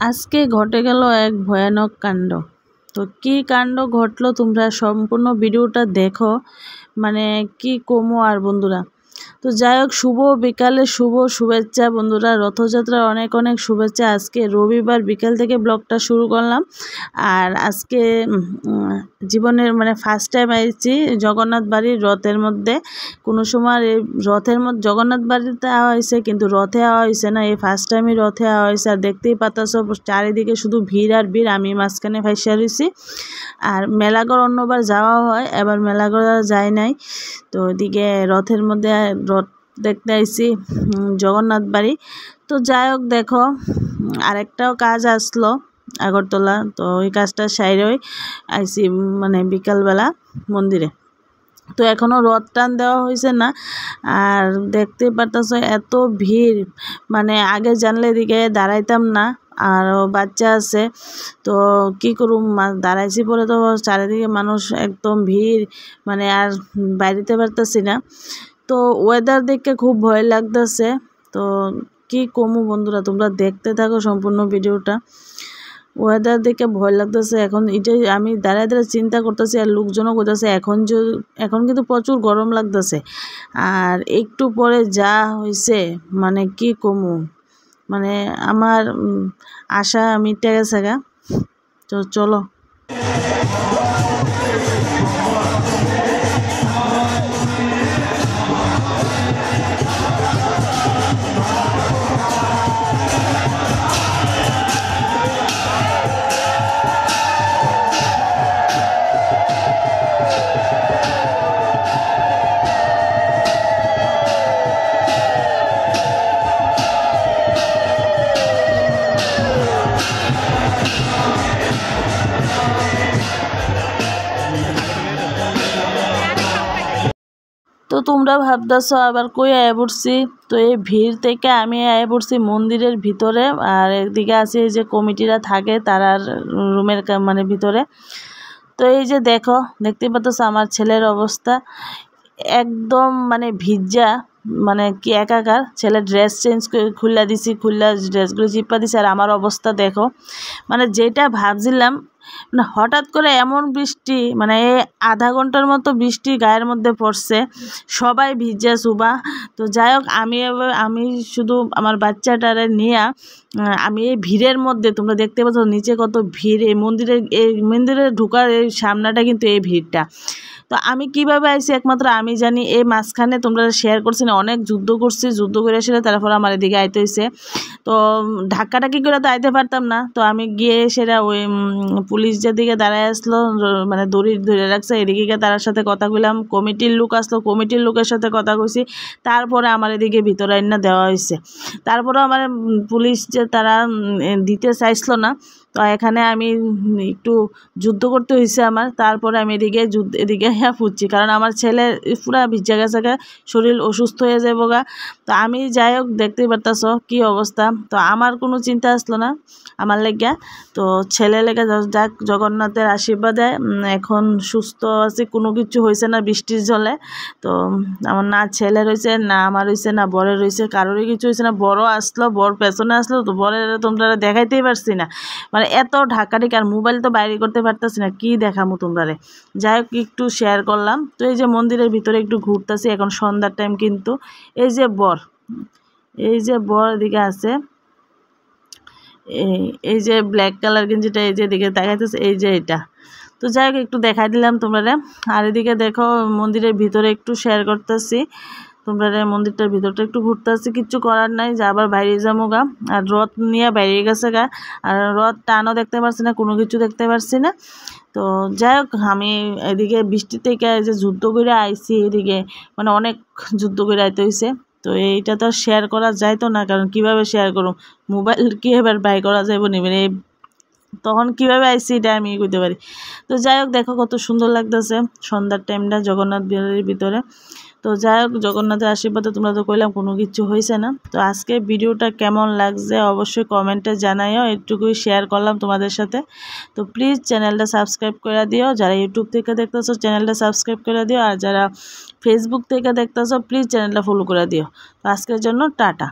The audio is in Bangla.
আজকে ঘটে গেল এক ভয়ানক কাণ্ড। তো কি কাণ্ড ঘটলো তোমরা সম্পূর্ণ ভিডিওটা দেখো, মানে কি কমো আর বন্ধুরা। তো যাই হোক, শুভ বিকালে শুভ শুভেচ্ছা বন্ধুরা, রথযাত্রার অনেক অনেক শুভেচ্ছা। আজকে রবিবার বিকেল থেকে ব্লগটা শুরু করলাম। আর আজকে জীবনের মানে ফার্স্ট টাইম আইছি জগন্নাথ বাড়ির রথের মধ্যে। কোনো সময় এই রথের মধ্যে জগন্নাথ বাড়িতে আওয়া হয়েছে, কিন্তু রথে আওয়া হয়েছে না, এই ফার্স্ট টাইমই রথে আওয়া হয়েছে। আর দেখতেই পাতাছ চারিদিকে শুধু ভিড় আর ভিড়, আমি মাঝখানে ফাইসা রয়েছি। আর মেলাঘর অন্যবার যাওয়া হয়, এবার মেলাঘর যায় নাই। তো ওইদিকে রথের মধ্যে রথ দেখতে আইছি জগন্নাথ বাড়ি। তো যাই হোক দেখো, আরেকটাও কাজ আসলো আগরতলা। তো ওই কাজটা সাইরই আইছি মানে বিকালবেলা মন্দিরে। তো এখনও রথ টান দেওয়া হয়েছে না। আর দেখতে পারতেছ এত ভিড়, মানে আগে জানলে এদিকে দাঁড়াইতাম না। আর বাচ্চা আছে, তো কি করুম, দাঁড়াইছি পরে তো চারিদিকে মানুষ একদম ভিড়, মানে আর বাইরেতে পারতেছি না। তো ওয়েদার দেখে খুব ভয় লাগতেছে। তো কি কমু বন্ধুরা, তোমরা দেখতে থাকো সম্পূর্ণ ভিডিওটা। ওয়েদার দেখে ভয় লাগতেছে। এখন এটাই আমি দাঁড়ায় দাঁড়ায় চিন্তা করতেছি, আর লোকজনও করতেছে এখন কিন্তু প্রচুর গরম লাগতেছে। আর একটু পরে যা হয়েছে, মানে কি কমু, মানে আমার আশা মিটে গেছে গা। তো চলো। তো তোমরা ভাবতেছ আবার কই আয়া পড়ছি। তো এই ভিড় থেকে আমি আয়া পড়ছি মন্দিরের ভিতরে। আর একদিকে আছে এই যে কমিটিরা থাকে তারার রুমের মানে ভিতরে। তো এই যে দেখো, দেখতে পাচ্ছ আমার ছেলের অবস্থা একদম মানে ভিজা, মানে কি একাকার। ছেলে ড্রেস চেঞ্জ খুললা দিছি, খুললা ড্রেসগুলো চিপা দিছি। আর আমার অবস্থা দেখো, মানে যেটা ভাবছিলাম, মানে হঠাৎ করে এমন বৃষ্টি, মানে আধা ঘন্টার মতো বৃষ্টি গায়ের মধ্যে পড়ছে, সবাই ভিজা সুবা। তো যাই হোক, আমি শুধু আমার বাচ্চাটারে নিয়ে আমি এই ভিড়ের মধ্যে, তোমরা দেখতে পাচ্ছ নিচে কত ভিড়। এই মন্দিরে ঢোকার এই সামনাটা কিন্তু এই ভিড়টা। তো আমি কিভাবে আইছি একমাত্র আমি জানি। এই মাঝখানে তোমরা শেয়ার করছি না, অনেক যুদ্ধ করছি, যুদ্ধ করে আসলে তারপর আমার এদিকে আইতে হয়েছে। তো ধাক্কাটাকি করে তো আইতে পারতাম না। তো আমি গিয়ে সেটা ওই পুলিশ যেদিকে দাঁড়ায় আসলো, মানে দড়ি ধরে রাখছে, এদিকে গিয়ে তার সাথে কথা কইলাম। কমিটির লোক আসলো, কমিটির লোকের সাথে কথা কইছি। তারপরে আমার এদিকে ভিতরে আইনা দেওয়া হয়েছে। তারপরেও আমার পুলিশ যে তারা দিতে চাইছিল না। তো এখানে আমি একটু যুদ্ধ করতে হয়েছে আমার। তারপরে আমি এদিকে ফুটছি, কারণ আমার ছেলে পুরা ভিজা গেছে গা, শরীর অসুস্থ হয়ে যাবো গা। তো আমি যাই হোক, দেখতেই পারতাছ কি অবস্থা। তো আমার কোনো চিন্তা আসলো না আমার লেগা। তো ছেলে লেগে যাক, জগন্নাথের আশীর্বাদে এখন সুস্থ আছি, কোনো কিছু হয়েছে না বৃষ্টির জলে। তো আমার না ছেলের হয়েছে, না আমার হয়েছে, না বরের হয়েছে, কারোরই কিছু হয়েছে না। বড় আসলো, বর পেছনে আসলো, তো বরের তোমরা দেখাইতেই পারছি না, মানে এত ঢাকাঢাকি। আর মোবাইল তো বাইরে করতে পারতেছি না, কি দেখামো তোমরা। যাই হোক, একটু শেয়ার করলাম। তো এই যে মন্দিরের ভিতরে একটু ঘুরতেছি, এখন সন্ধ্যার টাইম কিন্তু। এই যে বর এদিকে আছে, এই যে ব্ল্যাক কালার গেঞ্জিটা, এই যে এদিকে দেখাইতেছে, এই যে এটা। তো যাই হোক, একটু দেখাই দিলাম তোমরা। আর এদিকে দেখো মন্দিরের ভিতরে একটু শেয়ার করতেছি তোমরা। মন্দিরটার ভিতরটা একটু ঘুরতে আসছি, কিচ্ছু করার নাই, যে আবার বাইরে যাবো গা। আর রথ নিয়ে বাইরে গেছে গা। আর রথ টানও দেখতে পারছি না, কোনো কিছু দেখতে পারছি না। তো যাই হোক, আমি এদিকে বৃষ্টি থেকে যে যুদ্ধ করে আইছি এদিকে, মানে অনেক যুদ্ধ করে আইতে হয়েছে। তো এইটা তো শেয়ার করা যাইতো না, কারণ কিভাবে শেয়ার করুম, মোবাইল কি এবার বাই করা যাইব নি, মানে তখন কিভাবে আইছি এটা আমি কইতে পারি। তো যাই হোক, দেখো কত সুন্দর লাগতেছে সন্ধ্যার টাইমটা জগন্নাথ বাড়ির ভিতরে। তো যাই হোক, জগন্নাথের আশীর্বাদে তোমরা তো কইলাম কোনো কিছু হয়েছে না। তো আজকে ভিডিওটা কেমন লাগছে অবশ্যই কমেন্টে জানাইও, এটুকুই শেয়ার করলাম তোমাদের সাথে। তো প্লিজ চ্যানেলটা সাবস্ক্রাইব করে দিও, যারা ইউটিউব থেকে দেখতেছো চ্যানেলটা সাবস্ক্রাইব করে দিও, আর যারা ফেসবুক থেকে দেখতেছো প্লিজ চ্যানেলটা ফলো করে দিও। তো আজকের জন্য টাটা।